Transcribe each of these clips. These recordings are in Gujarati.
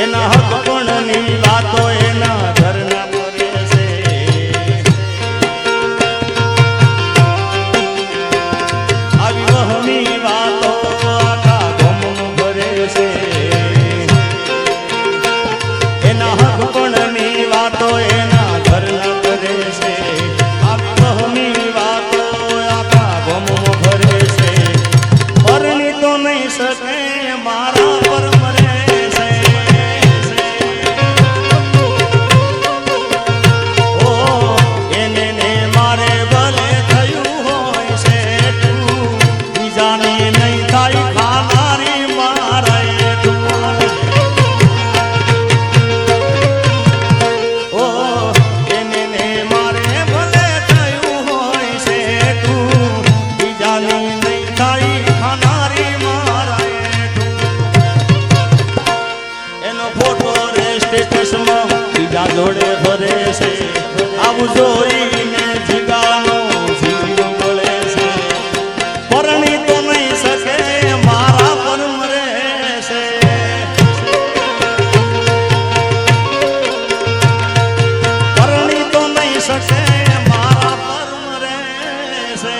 એના હક પણની વાતો એના ઘરના કરે છે આવી વહમી વાતો આખા ગામમાં ભરે છે એના હક પણની વાતો એના ઘરના કરે છે આવી વહમી વાતો આખા ગામમાં ભરે છે પરણી તો નહીં શકે મારા પર મરે છે ઓ એને ને મારે ભલે થયું હોય છે તું બીજાની નહીં થાય ખાનારી મારે તું ઓ એને ને મારે ભલે થયું હોય છે તું બીજાની નહીં થાય ખાનારી મારે એનો ફોટો રે સ્ટેટસમાં બીજા જોડે ફરે છે આવું જોઈને જીગાનો જીવ મળે છે પરણી તો નહીં શકે મારા પર મરે છે પરણી તો નહીં શકે મારા પર મરે છે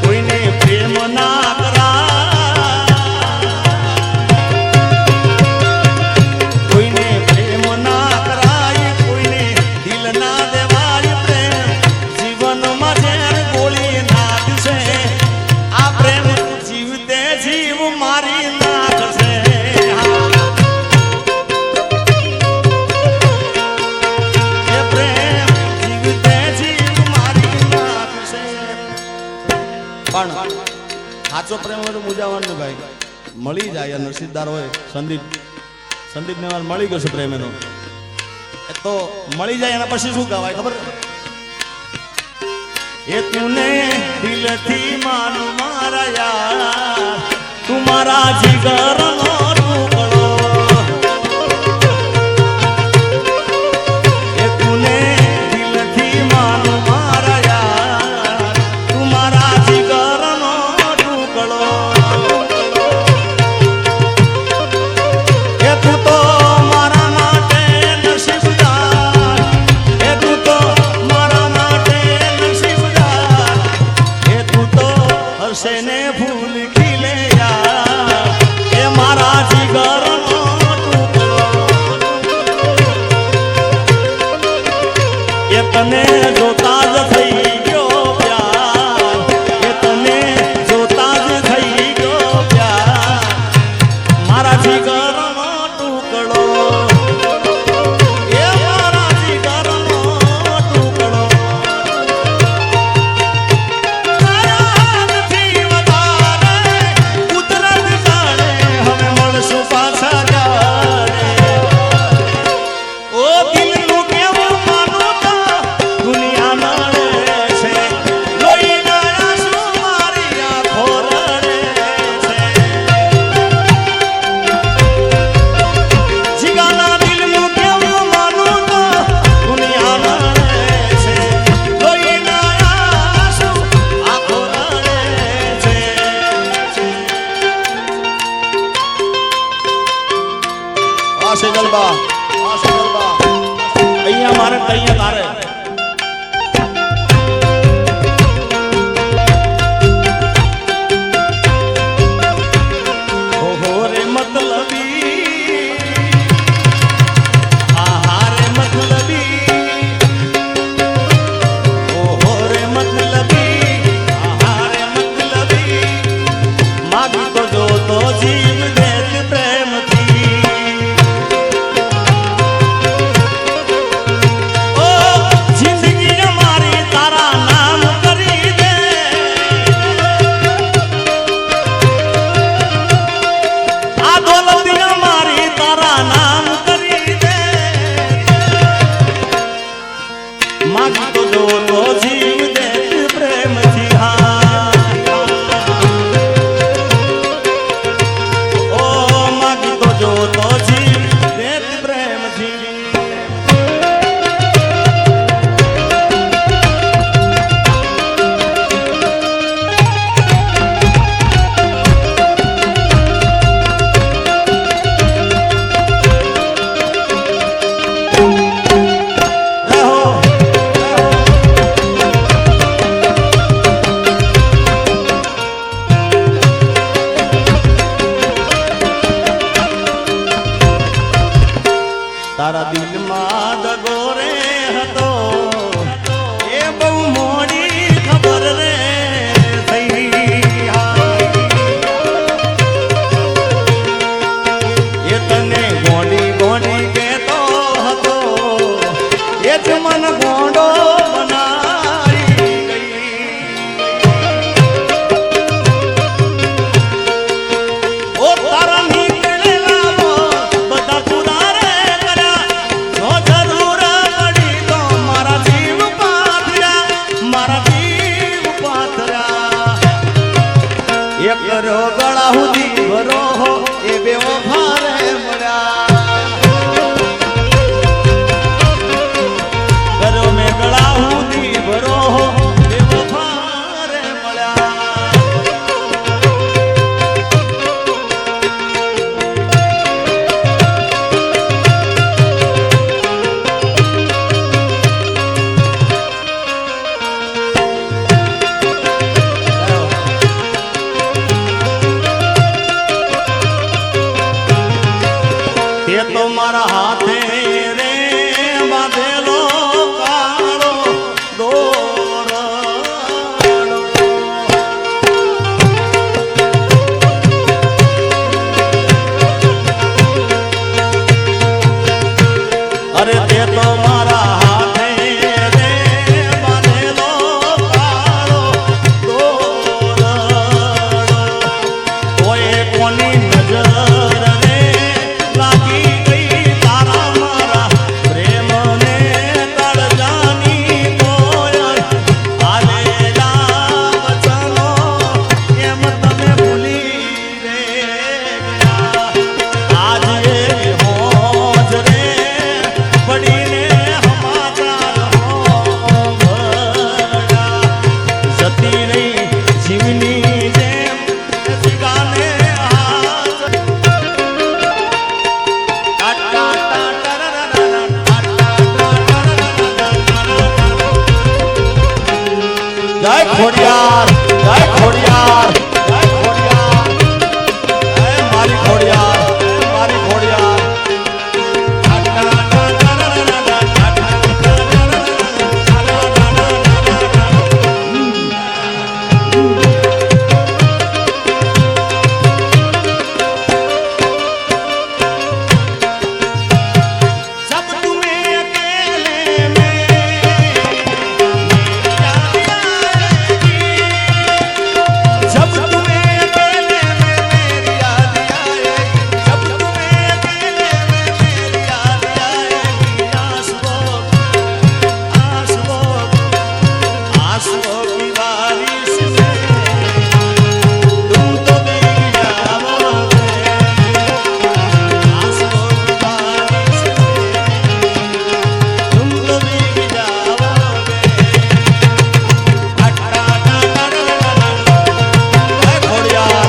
કોઈને પ્રેમ ના કરાય કોઈને પ્રેમ ના કરાય કોઈને દિલ ના દેવાય પ્રેમ જીવનમાં ઝેર ગોળી નાખશે આ પ્રેમ જીવતે જીવ મારી નાખશે એ પ્રેમ જીવતે જીવ મારી નાખશે પણ સાચો પ્રેમ હોય તો મૂંઝાવાનું ભાઈ મળી જાય નસીબદાર હોય સંદીપ ને મળી ગયો છે પ્રેમ એનો એ તો મળી જાય એના પછી શું કહેવાય ખબર એ તુને દિલથી માનું મારા યાર તું મારા જીગરનો ટુકડો એ તુને દિલથી માનું મારા યાર તું મારા જીગરનો ટુકડો એ તું તો મારા માટે નસીબદાર એ તું તો મારા માટે નસીબદાર એ તું તો હશે ને ફૂલ ખીલે યાર એ મારા જીગરનો ટુકડો એ તને જોતા જ થઈ ગયો પ્યાર એ તને જોતા જ થઈ ગયો પ્યાર મારા જીગરનો ટુકડો એ મારા જીગરનો ટુકડો તારા નથી વધારે કુદરત જાણે હવે મળશું પાછા જાણે ઓ દિલનું કેવું માનું તો દુનિયા નડે છે લોહીના આંસુ મારી આંખો રડે છે જીગાના દિલનું કેવું માનું તો દુનિયા નડે છે લોહીના આંસુ આંખો રડે છે આ છે ગલબા અહીંયા મારે અહીંયા તારે ઓહો રે મતલબી આહા રે મતલબી ઓહો રે મતલબી આહા રે મતલબી માગી તો જો તો જીવ દેત પ્રેમથી ઓ તારા દિલમાં દગો રે હતો એ બહુ મોડી ખબર રે થઈ એ તને ગોડી ગોડી કહેતો હતો એ જ મન ગોડો બનાવી ગઈ ઓ તારા નીકળેલા બધા પૂરા રે કર્યા જો જરૂર પડી તો મારા જીવ પાથર્યા એ કર્યો ગળા સુધી ભરો એ બેવો ભારે મળ્યા કર્યો મેં ગળા સુધી ભરો બેવો ભારે મળ્યા એ તો મારા હાથે રે બાંધેલો કાળો દોરડો અરે તે તો મારા હાથે રે બાંધેલો કાળો દોરડો ઓએ કોની નજર રે લાગી ગઈ તારા મારા પ્રેમને તળજાની કોયલ આલેલા વચનો એમ તમે ભૂલી રે ગયા આજે હોજ રે પડીને હમાચાર હોંભળ્યા જતી રહી જીવની જેમ જીગાને હાથ જય ખોડિયાર જય ખોડિયાર જય ખોડિયાર જય મારી ખોડિયાર મારી ખોડિયાર जब तुम्हें अकेले में जब तुम्हें अकेले में मेरी याद आएगी जब तुम्हें अकेले में मेरी याद आएगी आंसुओं की बारिश में तुम तो भीग जाओगे आंसुओं की बारिश में तुम तो भीग जाओगे घोड़ियार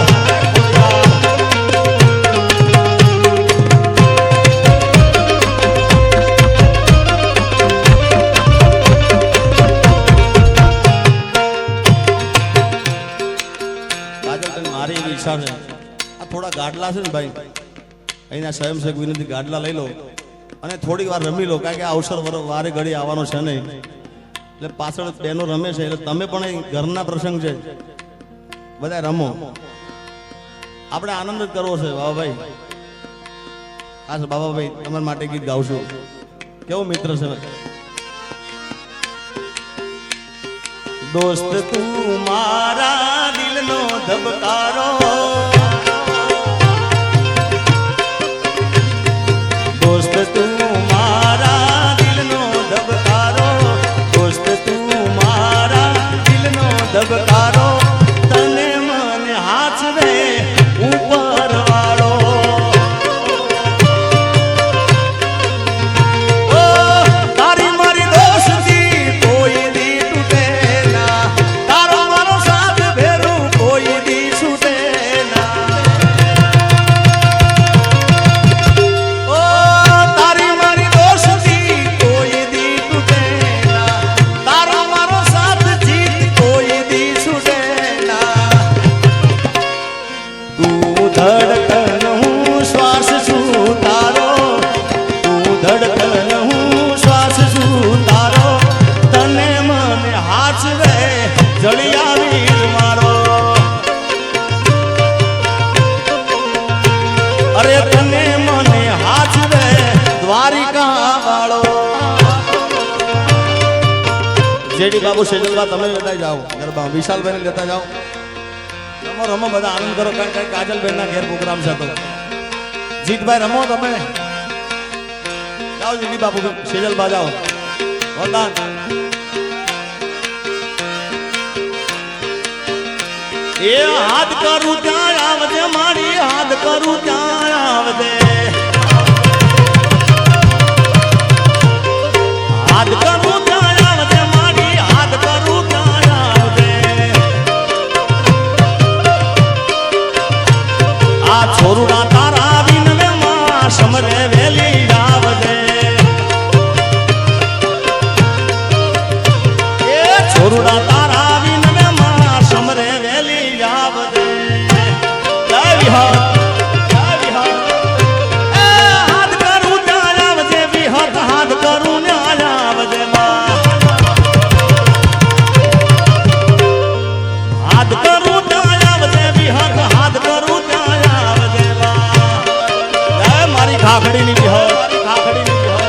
કાજલ તને મારી એવી ઈચ્છા છે આ થોડા ગાડલા છે ને ભાઈ અહીંના સ્વયંસેવક વિનંતી ગાડલા લઈ લો અને થોડીક વાર રમી લો કારણ કે આ અવસર વારે ઘડી આવવાનો છે નહીં એટલે પાછળ બહેનો રમે છે એટલે તમે પણ અહીં ઘરના પ્રસંગ છે બધા રમો આપણે આનંદ જ કરવો છે બાબાભાઈ હા સર બાબાભાઈ તમારા માટે ગીત ગાવશું કેવો મિત્ર છે दोस्त तू मारा दिलनो धबकारो दोस्त तू मारा दिलनो धबकारो दोस्त तू मारा दिलनो धबकारो तने मन हाथ रे ऊपर वालो तारी मारी दोस्ती कोई दी टूटे ना तारो मारो साथ भेरू कोई दी छूटे ना દ્વારિકા વાળો જેડી બાબુ સેજલબા તમે લેતા જાઓ ગરબા વિશાલભાઈ લેતા જાઓ રમો રમો બધા આનંદ કરો કારણ કે કાજલબેન ના ઘેર પ્રોગ્રામ છે તો જીતભાઈ રમો તમે જાઓ જેડી બાબુ સેજલબા જાઓ વરદાન એ હાથ કરું ત્યાં આવજે મારી હાથ કરું ત્યાં આવજે હાથ કરું ત્યાં આવજે મારી હાથ કરું ત્યાં આવજે આ છોરુડા તારા વિનવે માં સમરે વેલી આવજે એ છોરુડા તારા વિનવે માં સમરે વેલી આવજે જય વિહર હાથ કરું ત્યાં આવજે વિહત હાથ કરું ન્યા આવજે હાથ કરું ત્યાં આવજે વિહત હાથ કરું ત્યાં આવજે મારી ખાખડીની વિહર ખાખડીની વિહર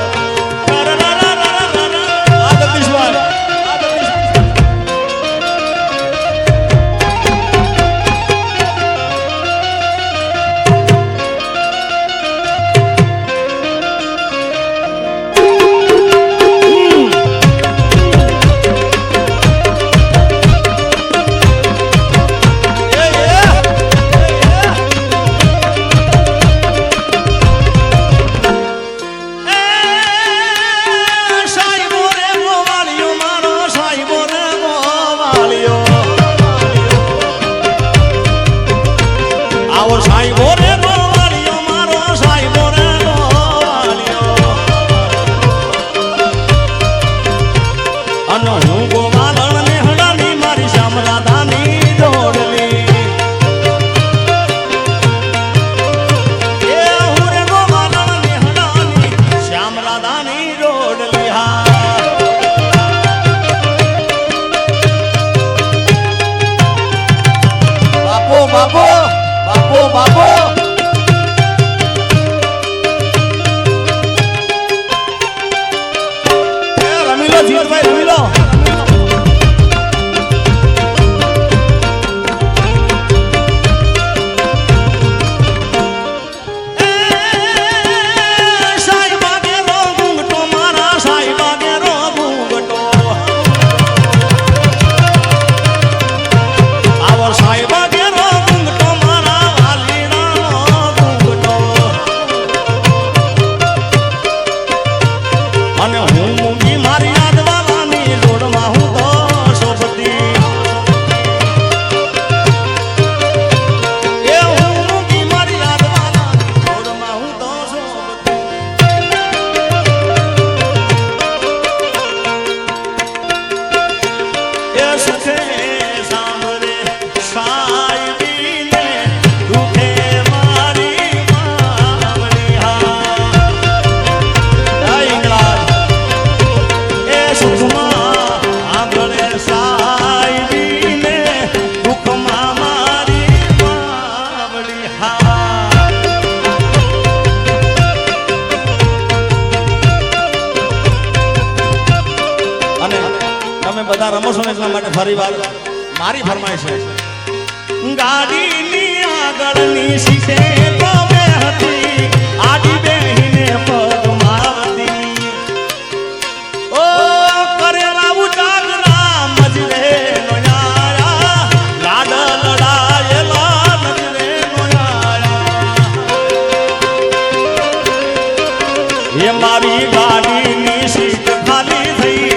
બધા રમો છો ને એટલા માટે ફરી વાર મારી ફરમાઈશ છે ગાડીની આગળની શીશે તો બે હતી આડી બેહીને પગમાવતી ઓ કરેલા ઉજાગરા મજરે નોયાયા લાડ લડાયેલા નજરે નોયાયા એ મારી ગાડીની સીટ ખાલી થઈ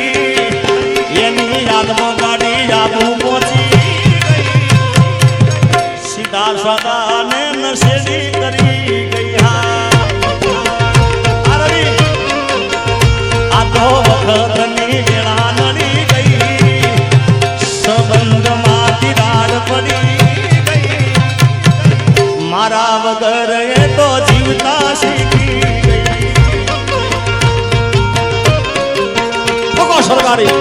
ગાડી આબુ પહોંચી સીધા સદા ને નશેડી કરી ગઈ આ તો વખતની વેળા નડી ગઈ સંબંધમાં તિરાડ પડી ગઈ મારા વગર એ તો જીવતા શીખી ગઈ સરકારી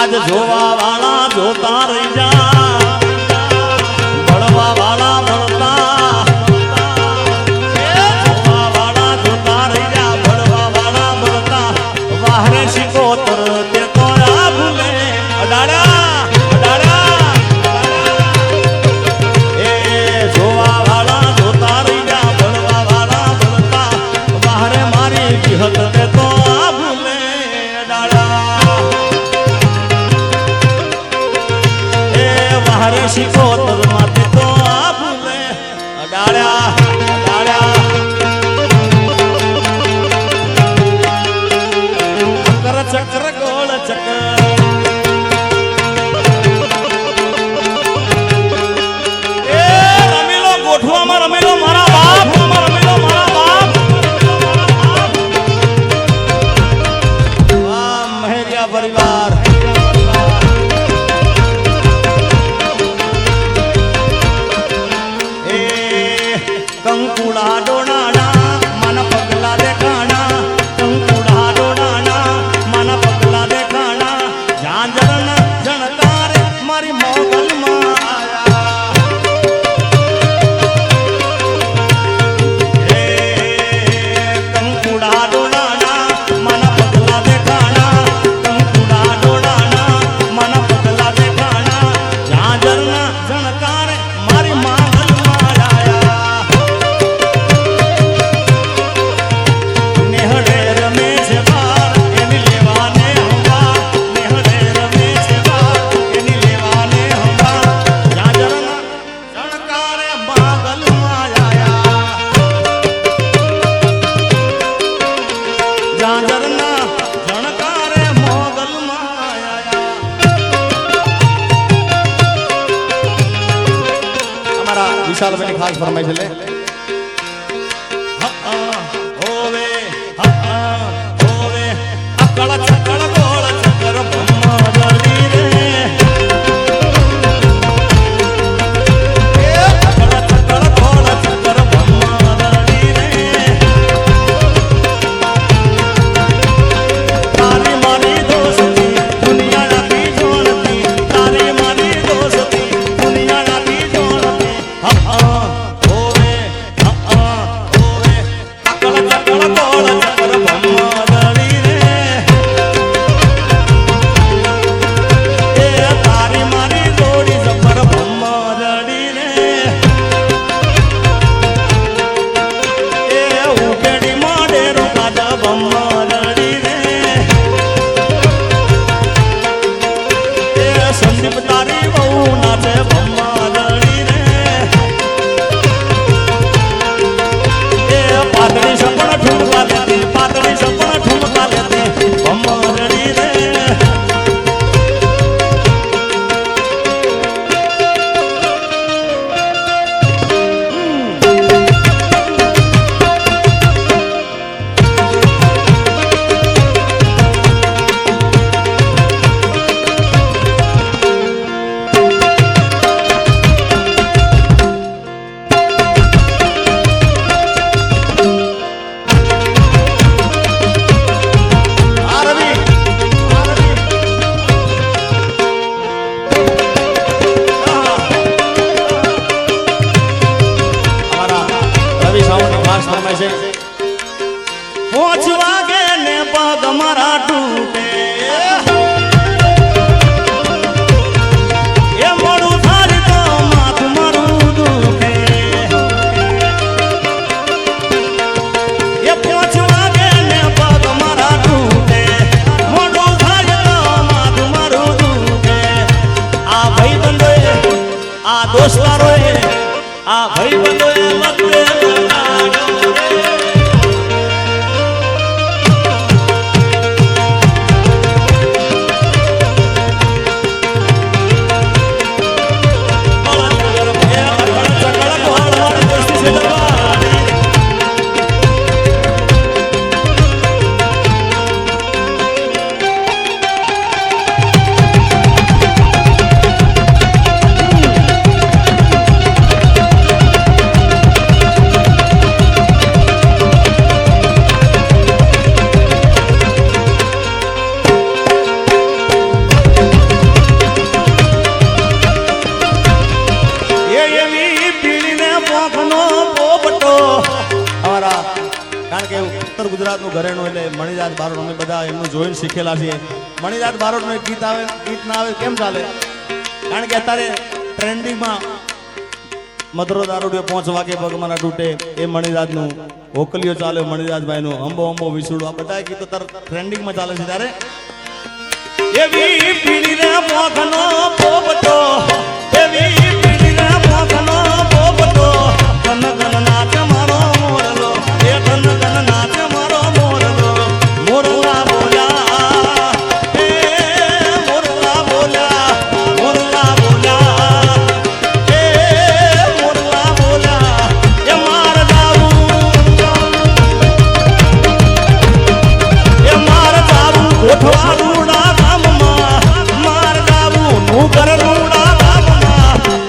આજ જોવા વાળા જોતા રહી જા, ભળવા વાળા ભળતા, જોવા વાળા જોતા રહી જા, ભળવા વાળા ભળતા, વાહરે શિકોતર તે તો આ ભૂલે અડાડા અડાડા, એ જોવા વાળા જોતા રહી જા, ભળવા વાળા ભળતા, વાહરે મારી વિહત તે તો આ ભૂલે અડાડા, એ વાહરે શિકોતર માથે તો આ ભૂલે અડાડ્યા અડાડ્યા, ચક્ર ચક્ર ગોળ ચક્ર, એ રમેલો ગોઠવામાં રમેલો મારા બાપ, રમેલો મારા બાપ, વાહ મહેરિયા પરિવાર, એ કંકુડા ડોણાના મન પગલા દેખાણા, કંકુડા ડોણાના મન પગલા દેખાણા, ઝાંઝરના જણકારે મારી મોગલમાં આયા, એ કંકુડા ડોણાના મન પગલા દેખાણા, કંકુડા ડોણાના મન પગલા દેખાણા, ઝાંઝરના જણકારે મારી મોગલમાં આયા, નેહડે રમે છે બાર એની લેવાને હંબા, નેહડે રમે છે બાર એની લેવાને હંબા, ઝાંઝરના જણકારે મોગલમાં આયા, ઝાંઝરના જણકારે મોગલમાં આયા, અમારા વિશાલભાઈની ખાસ ફરમાઈ છે લે હોવે હોવે અકળ ચકળ ગોળ ચકર બ્રહ્મદલી રે, એ અકળ ચકળ ગોળ ચકર બ્રહ્મદલી રે, તારી મારી દોસ્તી દુનિયા નાથી જોણતી, તારી મારી દોસ્તી દુનિયા નાથી જોણતી, હોવે હોવે અકળ ચકળ ગોળ ચકર બ્રહ્મદલી રે, એ તારી મારી જોડી જબર બ્રહ્મદલી રે, એ ઉકેડી મોડેરો કાદ બ્રહ્મદલી રે, એ સંદીપ તારી બહુ નાચે બ્રહ્મદલી રે, એ પાતળી સપણ ઠુમકા લેતી, પાતળી સપણ ઠુમકા લેતી બ્રહ્મદલી રે, આ રવિ અમારા રવિ સાવંતની ખાસ ફરમાઈ છે, 5 વાગે ને પગ મારા તૂટે, એ મોડું થાય તો માથું મારું દુખે, એ 5 વાગે ને પગ મારા તૂટે, મોડું થાય તો માથું મારું દુખે, આ ભાઈબંધોએ આ દોસ્તારોએ આ ભાઈબંધોએ મતે લગાડ્યો રે, મણિદાસ બારોટ અમે બધા એમનું જોઈને શીખેલા છીએ. મણિદાસ બારોટનું એક ગીત આવે, ગીત ના આવે કેમ ચાલે? કારણ કે અત્યારે ટ્રેન્ડિંગમાં મધરો દારૂડિયો 5 વાગે પગમાં તૂટે એ મણિદાસનું, હોકલીઓ ચાલે મણિદાસભાઈનું, અંબો અંબો વિસુડો, આ બધા ગીતો ટ્રેન્ડિંગમાં ચાલે છે. ત્યારે એવી પીડી રે મોખનો પોપટો, એવી પીડી રે મોખનો પોપટો, ધન ધન નાચ મારો મોરલો, એ ધન ધન નાચ મારો મોરલો. મોરલા બોલ્યા, એ મોરલા બોલ્યા, મોરલા બોલ્યા, એ મોરલા બોલ્યા, એ માર જાવું, એ માર જાવું ગોઠવાનું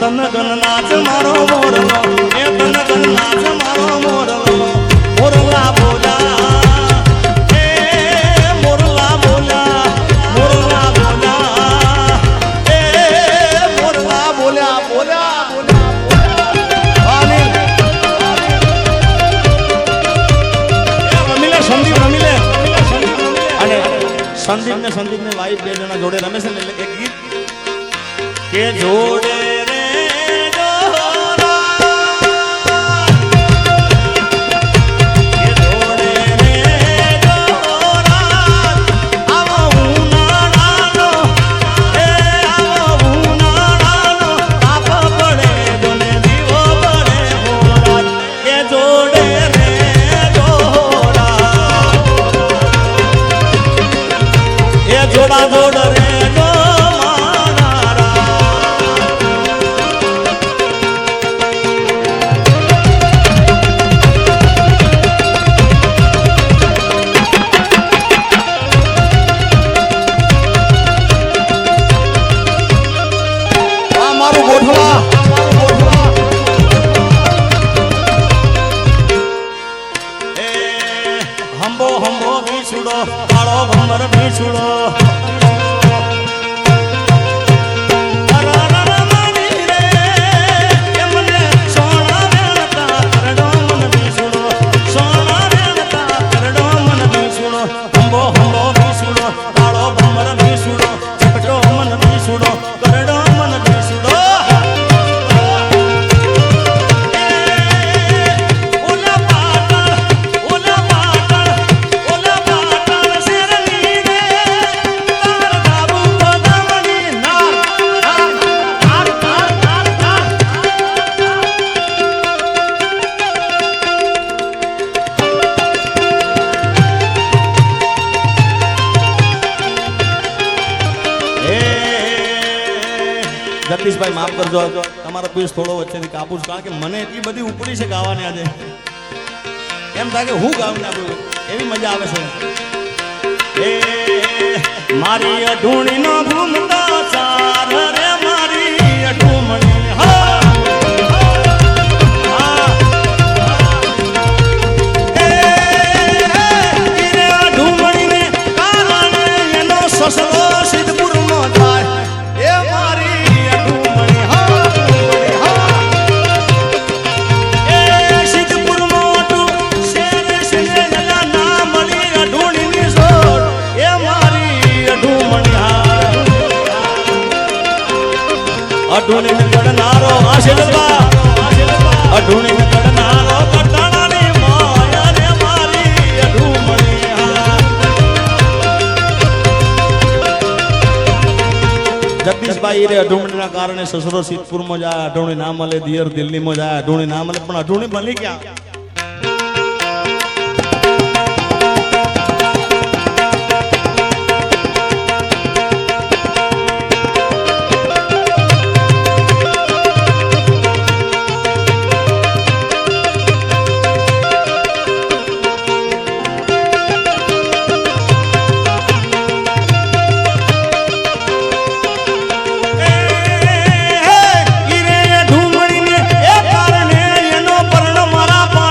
તન ગન નાચ મારો મોરલો, એ તન ગન નાચ મારો મોરલો. મોરલા બોલ્યા, એ મોરલા બોલ્યા, મોરલા બોલ્યા, એ મોરલા બોલ્યા, બોલ્યા બોલ્યા. રમી લે સંદીપ, રમી લે. અને સંદીપ ને વાઈફ બે જણા જોડે રમે છે ને, એટલે એક ગીત કે જોડે જોડા જોડ રે જો મારા. આ મારું ગોઠવા, એ હંબો હંબો ભીસુડો, કાળો ભમર ભીસુડો, જગદીશભાઈ માફ કરજો, તમારો પીસ થોડો વચ્ચેથી કાપું છું, કારણ કે મને એટલી બધી ઉપડી છે ગાવાની. આજે એમ થાય કે હું ગાઉં નાખું, એવી મજા આવે છે. એ મારી અઢૂણી નો ઘૂમતા ચાર રે, મારી અઢૂમણી હા અઢૂમણીને કારણે એનો સસલો સિદ્ધપુરમાં જાય. એ મારી અઢૂણી ને કડનારો આશીર્વાદ, અઢૂણી ને કડનારો કટાણાની માયા રે મારી અઢૂમણી. જગદીશભાઈ રે અઢૂમણીના કારણે સસરો સિદ્ધપુરમાં જાય, અઢૂણી ના મળે, દિયર દિલ્હીમાં જાય, અઢૂણી ના મળે, પણ અઢૂણી ભલી ક્યાં? મારા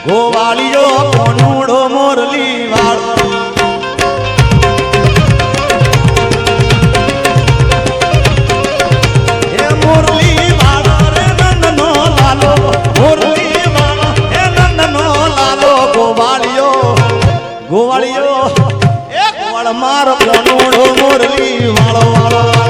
ગોવાળીઓ કોનુડો મોરલી વાળો એ મોરલી વાળો રે નંદનો લાલો મોરલી વાળો એ નંદનો લાલો ગોવાળીઓ ગોવાળીઓ એક વળ માર કોનુડો મોરલી વાળો વાળો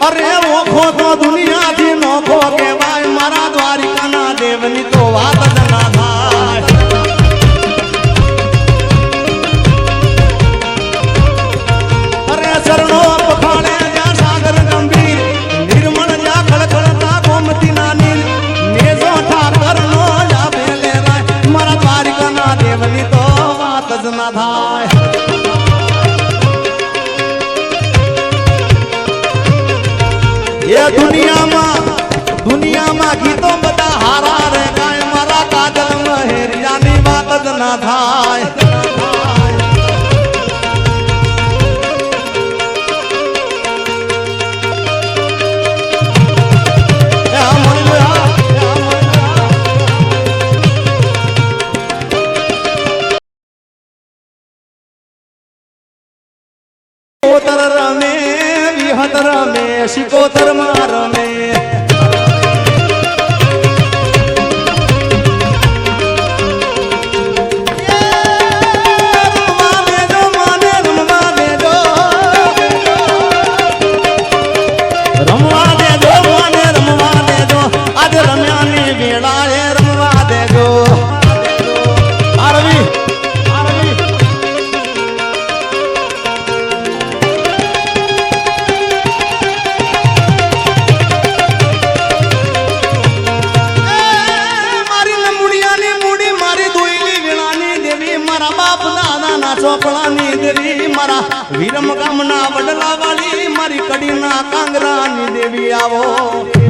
અરે ઓખો તો દુનિયાથી નોખો કહેવાય મારા દ્વારિકાના દેવની તો વાત જ ના થાય અરે ચરણો પખાડે જ્યાં સાગર ગંભીર નિર્મળ જ્યાં ખળખળતા ગોમતીના નીર નેજો ઠાકરનો જાવે લેરાય મારા દ્વારિકાના દેવની તો વાત જ ના થાય એ દુનિયામાં ગીતો બધા હારા રે ગાય મારા કાજલ મહેરિયાની વાત જ ના થાય રમે વિહત રમે શિકોતર માં રમે રમવા દેજો મને રમવા દેજો આજ રમ્યાની વેળાએ રમવા દેજો આરવી ચોપડાની દેવી મારા વિરમ ગામના વડલા વાળી મારી કડીના કાંગરાની દેવી આવો